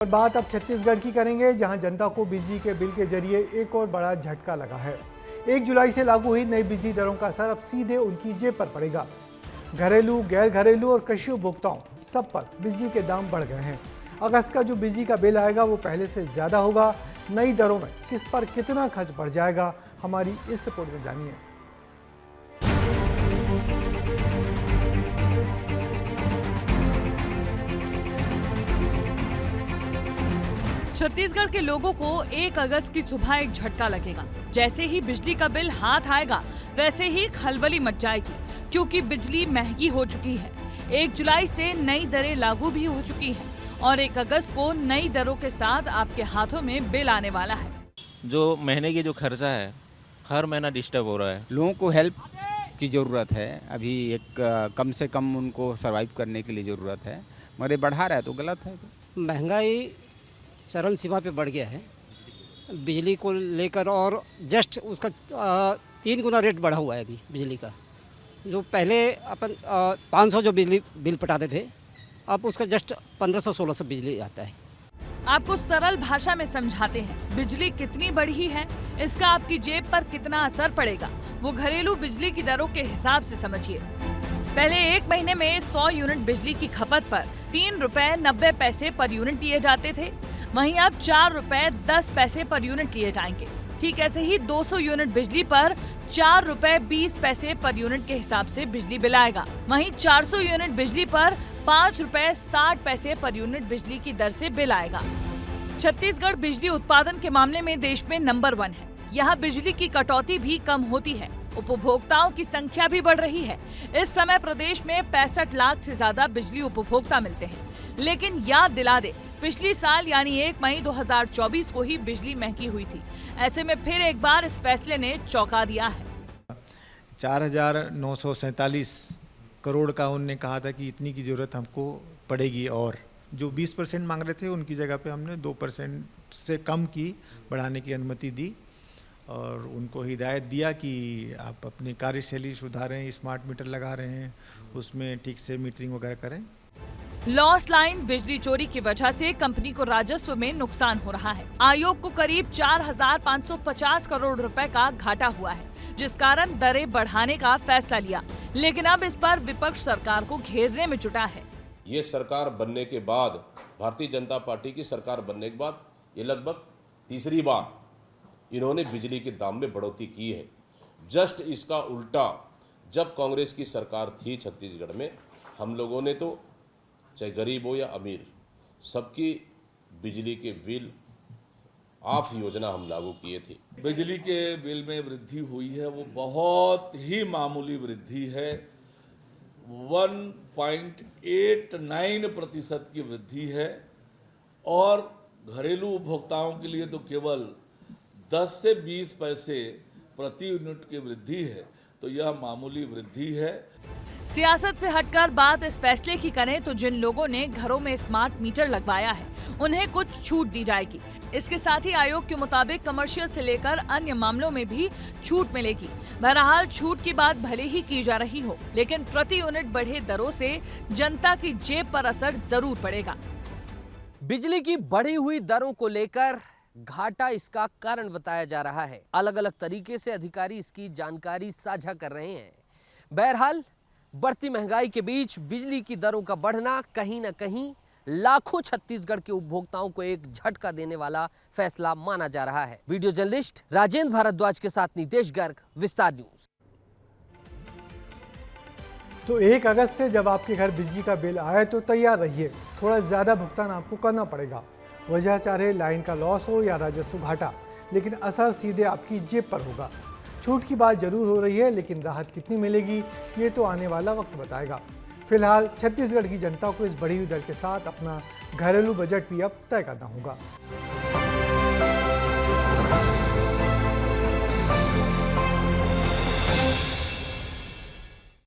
और बात अब छत्तीसगढ़ की करेंगे, जहां जनता को बिजली के बिल के जरिए एक और बड़ा झटका लगा है। 1 जुलाई से लागू हुई नई बिजली दरों का असर अब सीधे उनकी जेब पर पड़ेगा। घरेलू, गैर घरेलू और कृषि उपभोक्ताओं सब पर बिजली के दाम बढ़ गए हैं। अगस्त का जो बिजली का बिल आएगा वो पहले से ज्यादा होगा। नई दरों में किस पर कितना खर्च बढ़ जाएगा, हमारी इस रिपोर्ट में जानिए। छत्तीसगढ़ के लोगों को 1 अगस्त की सुबह एक झटका लगेगा। जैसे ही बिजली का बिल हाथ आएगा वैसे ही खलबली मच जाएगी, क्योंकि बिजली महंगी हो चुकी है। 1 जुलाई से नई दरें लागू भी हो चुकी हैं और 1 अगस्त को नई दरों के साथ आपके हाथों में बिल आने वाला है। जो महीने की जो खर्चा है हर महीना डिस्टर्ब हो रहा है। लोगों को हेल्प की ज़रूरत है। अभी एक कम से कम उनको सरवाइव करने के लिए ज़रूरत है, मगर ये बढ़ा रहा है तो गलत है। महंगाई चरम सीमा पे बढ़ गया है बिजली को लेकर, और जस्ट उसका 3 गुना रेट बढ़ा हुआ है अभी बिजली का। जो पहले अपन 500 जो बिजली बिल पटाते थे, अब उसका जस्ट 1500-1600 बिजली आता है। आपको सरल भाषा में समझाते हैं, बिजली कितनी बढ़ी है, इसका आपकी जेब पर कितना असर पड़ेगा, वो घरेलू बिजली की दरों के हिसाब से समझिए। पहले 1 महीने में 100 यूनिट बिजली की खपत पर 3 रुपए 90 पैसे पर यूनिट लिए जाते थे, वहीं अब 4 रुपए 10 पैसे पर यूनिट लिए जाएंगे। ठीक ऐसे ही 200 यूनिट बिजली पर 4 रुपए 20 पैसे पर यूनिट के हिसाब से बिजली बिल आएगा। वहीं 400 यूनिट बिजली पर 5 रुपए 60 पैसे पर यूनिट बिजली की दर से बिल आएगा। छत्तीसगढ़ बिजली उत्पादन के मामले में देश में नंबर 1 है। यहाँ बिजली की कटौती भी कम होती है, उपभोक्ताओं की संख्या भी बढ़ रही है। इस समय प्रदेश में 65 लाख से ज्यादा बिजली उपभोक्ता मिलते हैं। लेकिन याद दिला दे, पिछली साल यानी 1 मई 2024 को ही बिजली महंगी हुई थी। ऐसे में फिर एक बार इस फैसले ने चौंका दिया है। 4,947 करोड़ का उन्होंने कहा था कि इतनी की जरूरत हमको पड़ेगी, और जो 20% मांग रहे थे उनकी जगह पे हमने 2% से कम की बढ़ाने की अनुमति दी और उनको हिदायत दिया कि आप अपनी कार्यशैली सुधारें, स्मार्ट मीटर लगा रहे हैं उसमें ठीक से मीटरिंग वगैरह करें। लॉस लाइन बिजली चोरी की वजह से कंपनी को राजस्व में नुकसान हो रहा है। आयोग को करीब 4,550 करोड़ रुपए का घाटा हुआ है, जिस कारण दरें बढ़ाने का फैसला लिया। लेकिन अब इस पर विपक्ष सरकार को घेरने में जुटा है। ये सरकार बनने के बाद, भारतीय जनता पार्टी की सरकार बनने के बाद ये लगभग तीसरी बार इन्होंने बिजली के दाम में बढ़ोतरी की है। जस्ट इसका उल्टा जब कांग्रेस की सरकार थी छत्तीसगढ़ में, हम लोगों ने तो चाहे गरीब हो या अमीर सबकी बिजली के बिल ऑफ योजना हम लागू किए थे। बिजली के बिल में वृद्धि हुई है, वो बहुत ही मामूली वृद्धि है। 1.89% की वृद्धि है और घरेलू उपभोक्ताओं के लिए तो केवल 10 से 20 पैसे प्रति यूनिट की वृद्धि है, तो यह मामूली वृद्धि है। सियासत से हटकर बात इस फैसले की करें तो जिन लोगों ने घरों में स्मार्ट मीटर लगवाया है उन्हें कुछ छूट दी जाएगी। इसके साथ ही आयोग के मुताबिक कमर्शियल से लेकर अन्य मामलों में भी छूट मिलेगी। बहरहाल छूट की बात भले ही की जा रही हो, लेकिन प्रति यूनिट बढ़े दरों से जनता की जेब पर असर जरूर पड़ेगा। बिजली की बढ़ी हुई दरों को लेकर घाटा इसका कारण बताया जा रहा है। अलग अलग तरीके से अधिकारी इसकी जानकारी साझा कर रहे हैं। बहरहाल बढ़ती महंगाई के बीच बिजली की दरों का बढ़ना कहीं न कहीं लाखों छत्तीसगढ़ के उपभोक्ताओं को एक झटका देने वाला फैसला माना जा रहा है। वीडियो जर्नलिस्ट राजेंद्र भारद्वाज के साथ नितेश गर्ग, विस्तार न्यूज। तो 1 अगस्त से जब आपके घर बिजली का बिल आए तो तैयार रहिए, थोड़ा ज़्यादा भुगतान आपको करना पड़ेगा। वजह चाहे लाइन का लॉस हो या राजस्व घाटा, लेकिन असर सीधे आपकी जेब पर होगा। छूट की बात जरूर हो रही है, लेकिन राहत कितनी मिलेगी ये तो आने वाला वक्त बताएगा। फिलहाल छत्तीसगढ़ की जनता को इस बढ़ी हुई दर के साथ अपना घरेलू बजट भी अब तय करना होगा।